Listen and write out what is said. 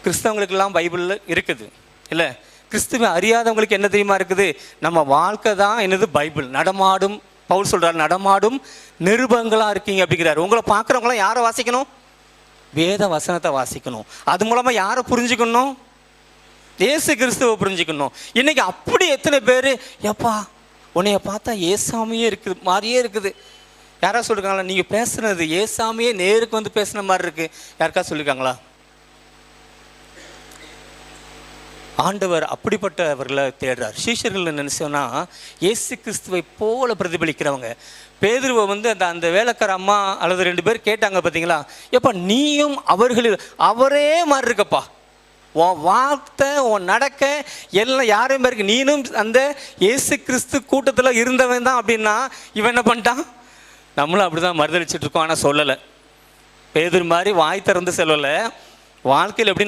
கிறிஸ்தவங்களுக்கெல்லாம் பைபிளில் இருக்குது இல்லை. கிறிஸ்துவை அறியாதவங்களுக்கு என்ன தெரியுமா இருக்குது? நம்ம வாழ்க்கை தான் என்னது பைபிள். நடமாடும், பவுல் சொல்கிறார், நடமாடும் நிருபங்களாக இருக்கீங்க அப்படிங்கிறார். உங்களை பார்க்குறவங்களாம் யாரை வாசிக்கணும்? வேத வசனத்தை வாசிக்கணும். அது மூலமாக யாரை புரிஞ்சுக்கணும்? இயேசு கிறிஸ்துவை புரிஞ்சுக்கணும். இன்றைக்கி அப்படி எத்தனை பேர், எப்பா உன்னைய பார்த்தா ஏசாமியே இருக்குது மாதிரியே இருக்குது. யாராவது சொல்லியிருக்காங்களா? நீங்கள் பேசுனது ஏசாமியே நேருக்கு வந்து பேசுன மாதிரி இருக்குது. யாருக்கா சொல்லியிருக்காங்களா? ஆண்டவர் அப்படிப்பட்டவர்களை தேடுறார். சீஷர்கள் நினைச்சோன்னா இயேசு கிறிஸ்துவை போல பிரதிபலிக்கிறவங்க. பேதுருவை வந்து அந்த வேலைக்கார அம்மா அல்லது 2 பேர் கேட்டாங்க பார்த்தீங்களா, எப்பா நீயும் அவர்களில் அவரே மாதிரி இருக்கப்பா, உன் வார்த்தை உன் நடக்க எல்லாம் யாரையும் இருக்கு, நீனும் அந்த இயேசு கிறிஸ்து கூட்டத்தில் இருந்தவன் தான் அப்படின்னா இவன் என்ன பண்ணிட்டான்? நம்மளும் அப்படி தான் மறுதளிச்சுட்டு இருக்கோம். ஆனால் சொல்லலை. பேதுரு மாதிரி வாய் திறந்து சொல்லலை. வாழ்க்கையில் எப்படி